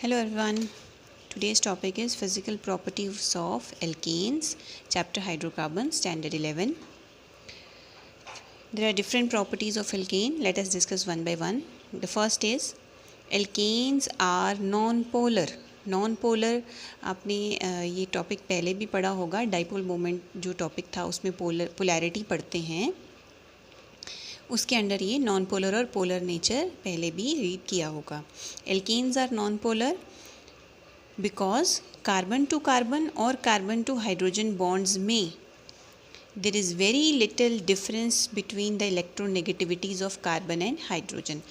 Hello everyone. Today's topic is physical properties of alkanes, chapter hydrocarbons, standard 11. There are different properties of alkane. Let us discuss one by one. The first is alkanes are non-polar. Non-polar आपने ये topic पहले भी पढ़ा होगा. Dipole moment जो topic था उसमें polarity पढ़ते हैं, उसके अंडर ये नॉन पोलर और पोलर नेचर पहले भी रीड किया होगा. Alkenes are non polar because carbon to carbon और कार्बन टू हाइड्रोजन बॉन्ड्स में there is very little difference between the electronegativities of carbon and hydrogen.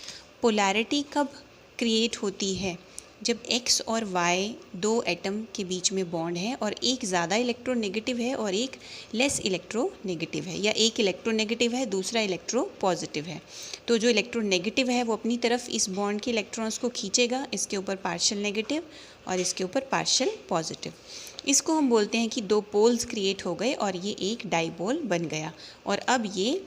Polarity कब create होती है? जब X और Y दो एटम के बीच में बॉन्ड है और एक ज़्यादा इलेक्ट्रोनेगेटिव है और एक लेस इलेक्ट्रोनेगेटिव है, या एक इलेक्ट्रोनेगेटिव है दूसरा इलेक्ट्रो पॉजिटिव है. तो जो इलेक्ट्रोनेगेटिव है वो अपनी तरफ इस बॉन्ड के इलेक्ट्रॉन्स को खींचेगा, इसके ऊपर पार्शियल नेगेटिव और इसके ऊपर पार्शियल पॉजिटिव. इसको हम बोलते हैं कि दो पोल्स क्रिएट हो गए और ये एक डाइपोल बन गया और अब ये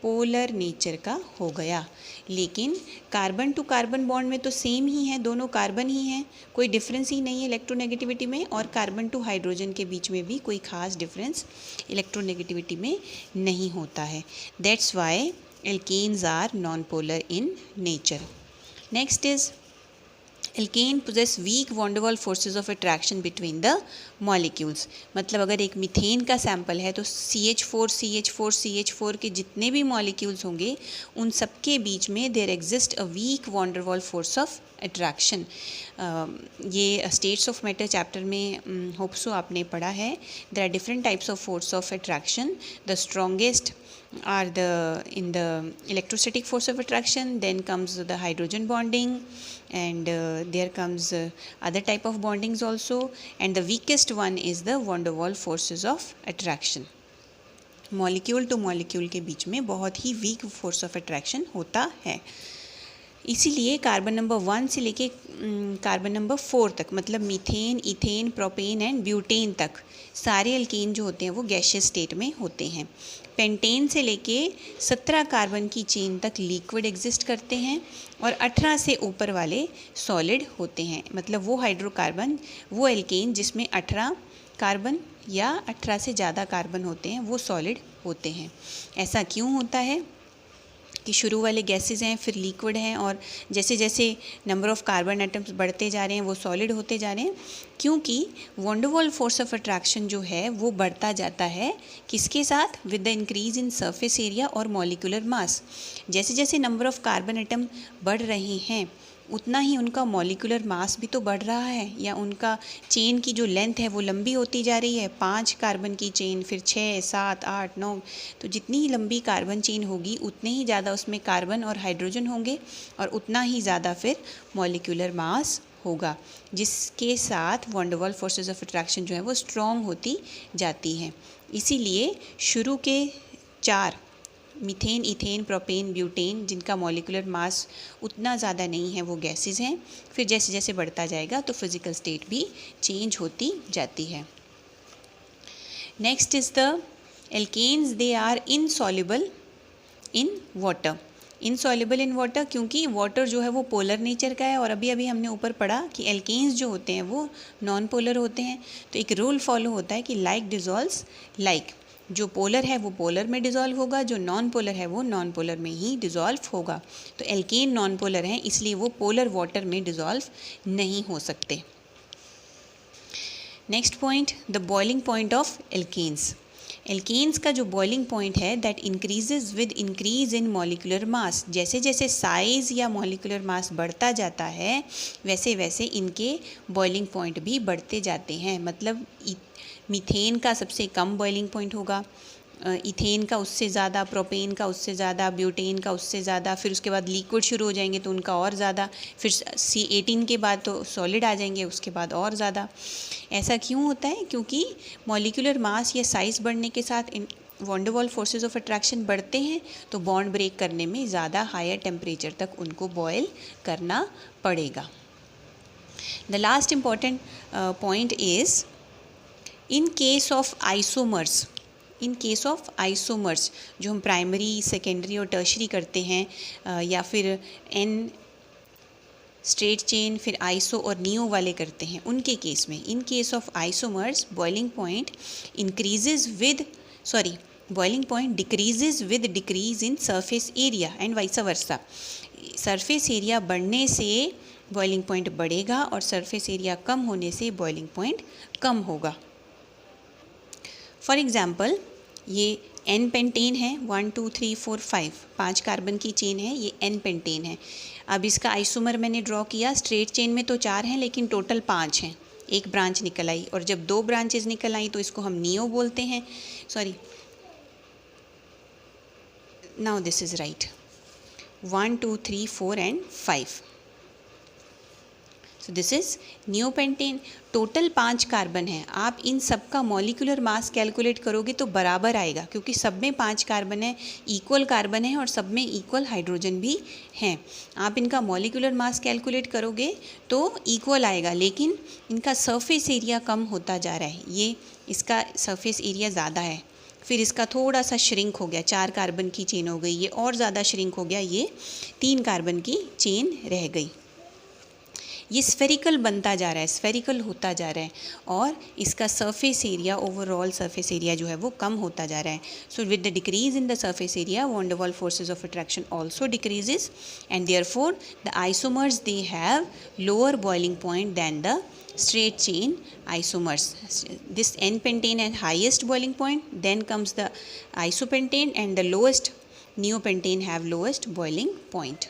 पोलर नेचर का हो गया. लेकिन कार्बन टू कार्बन बॉन्ड में तो सेम ही है, दोनों कार्बन ही हैं, कोई डिफरेंस ही नहीं है इलेक्ट्रोनेगेटिविटी में. और कार्बन टू हाइड्रोजन के बीच में भी कोई खास डिफरेंस इलेक्ट्रोनेगेटिविटी में नहीं होता है. That's why alkanes are non polar in nature. Next is alkane possess weak van der Waals forces of attraction between the molecules. मतलब अगर एक मीथेन का सैंपल है तो CH4 के जितने भी मॉलिक्यूल्स होंगे उन सबके बीच में there exist a weak van der Waals force of attraction. ये स्टेट्स ऑफ मैटर चैप्टर में होप्सो आपने पढ़ा है. There are different types of force of attraction. The strongest are in the electrostatic force of attraction, then comes the hydrogen bonding, and there comes other type of bondings also, and the weakest one is the van der Waals forces of attraction. Molecule two molecule के बीच में बहुत ही weak force of attraction होता है. इसीलिए carbon number 1 से लेके carbon number 4 तक, मतलब methane, ethane, propane and butane तक सारे अल्केन जो होते हैं वो गैसियस स्टेट में होते हैं. पेंटेन से लेके 17 कार्बन की चेन तक लिक्विड एग्जिस्ट करते हैं और 18 से ऊपर वाले सॉलिड होते हैं. मतलब वो हाइड्रोकार्बन, वो एल्केन जिसमें 18 कार्बन या 18 से ज़्यादा कार्बन होते हैं वो सॉलिड होते हैं. ऐसा क्यों होता है कि शुरू वाले गैसेस हैं, फिर लिक्विड हैं, और जैसे जैसे नंबर ऑफ कार्बन एटम्स बढ़ते जा रहे हैं वो सॉलिड होते जा रहे हैं? क्योंकि वॉन डर वाल फोर्स ऑफ अट्रैक्शन जो है वो बढ़ता जाता है. किसके साथ? With the increase in surface area और मॉलिक्यूलर मास. जैसे जैसे नंबर ऑफ कार्बन एटम बढ़ रहे हैं उतना ही उनका मॉलिक्यूलर मास भी तो बढ़ रहा है, या उनका चेन की जो लेंथ है वो लंबी होती जा रही है. 5 कार्बन की चेन, फिर 6, 7, 8, 9. तो जितनी ही लंबी कार्बन चेन होगी उतने ही ज़्यादा उसमें कार्बन और हाइड्रोजन होंगे और उतना ही ज़्यादा फिर मॉलिक्यूलर मास होगा, जिसके साथ वॉन डर वाल फोर्सेस ऑफ अट्रैक्शन जो है वो स्ट्रॉन्ग होती जाती है. इसीलिए शुरू के 4 मीथेन, इथेन, प्रोपेन, ब्यूटेन जिनका मॉलिक्यूलर मास उतना ज़्यादा नहीं है वो गैसेस हैं. फिर जैसे जैसे बढ़ता जाएगा तो फिज़िकल स्टेट भी चेंज होती जाती है. Next is the alkanes. They are insoluble in water. Insoluble in water क्योंकि वाटर जो है वो पोलर नेचर का है, और अभी अभी हमने ऊपर पढ़ा कि एल्केन्स जो होते हैं वो नॉन पोलर होते हैं. तो एक रूल फॉलो होता है कि लाइक डिज़ोल्व्स लाइक. जो पोलर है वो पोलर में डिज़ोल्व होगा, जो नॉन पोलर है वो नॉन पोलर में ही डिज़ोल्व होगा. तो एल्केन नॉन पोलर हैं इसलिए वो पोलर वाटर में डिज़ोल्व नहीं हो सकते. Next point, the boiling point of alkanes. Alkanes का जो बॉइलिंग पॉइंट है that increases with increase in molecular mass. जैसे जैसे साइज़ या मॉलिक्यूलर मास बढ़ता जाता है वैसे वैसे इनके बॉइलिंग पॉइंट भी बढ़ते जाते हैं. मतलब मीथेन का सबसे कम बॉइलिंग पॉइंट होगा, इथेन का उससे ज़्यादा, प्रोपेन का उससे ज़्यादा, ब्यूटेन का उससे ज़्यादा, फिर उसके बाद लिक्विड शुरू हो जाएंगे तो उनका और ज़्यादा, फिर C18 के बाद तो सॉलिड आ जाएंगे, उसके बाद और ज़्यादा. ऐसा क्यों होता है? क्योंकि मॉलिक्यूलर मास या साइज़ बढ़ने के साथ वॉन डर वाल फोर्सेस ऑफ अट्रैक्शन बढ़ते हैं तो बॉन्ड ब्रेक करने में ज़्यादा हायर टेम्परेचर तक उनको बॉयल करना पड़ेगा. The last important point is in case of isomers. In case of isomers जो हम प्राइमरी, सेकेंडरी और टर्शरी करते हैं, या फिर स्ट्रेट चेन फिर आइसो और नियो वाले करते हैं उनके केस में, in case of isomers boiling point boiling point decreases with decrease in surface area and vice versa. Surface area बढ़ने से बॉइलिंग पॉइंट बढ़ेगा और सरफेस एरिया कम होने से बॉइलिंग पॉइंट कम होगा। फॉर एग्ज़ाम्पल ये एन पेंटेन है, 1 2 3 4 5 5 कार्बन की चेन है, ये एन पेंटेन है। अब इसका आइसोमर मैंने ड्रॉ किया, स्ट्रेट चेन में तो 4 हैं लेकिन टोटल 5 हैं, एक ब्रांच निकल आई और जब 2 ब्रांचेज निकल आई तो इसको हम नियो बोलते हैं। Sorry, now this is right, 1 2 3 4 and 5। So this is neopentane. Total 5 carbon है, आप इन सब का मॉलिक्यूलर मास कैलकुलेट करोगे तो बराबर आएगा क्योंकि सब में 5 कार्बन है, इक्वल कार्बन है और सब में इक्वल हाइड्रोजन भी हैं। आप इनका मॉलिक्यूलर मास कैलकुलेट करोगे तो इक्वल आएगा, लेकिन इनका सरफेस एरिया कम होता जा रहा है। ये इसका सरफेस एरिया ज़्यादा है, फिर इसका थोड़ा सा श्रिंक हो गया, 4 कार्बन की चेन हो गई, ये और ज़्यादा श्रिंक हो गया, ये 3 कार्बन की चेन रह गई। ये स्फेरिकल बनता जा रहा है, स्फेरिकल होता जा रहा है और इसका surface area, overall surface area जो है वो कम होता जा रहा है। So with the decrease in the surface area van der Waals forces of attraction also decreases and therefore the isomers they have lower boiling point than the straight chain isomers. This N-pentane has highest boiling point, then comes the isopentane, and the lowest neopentane have lowest boiling point.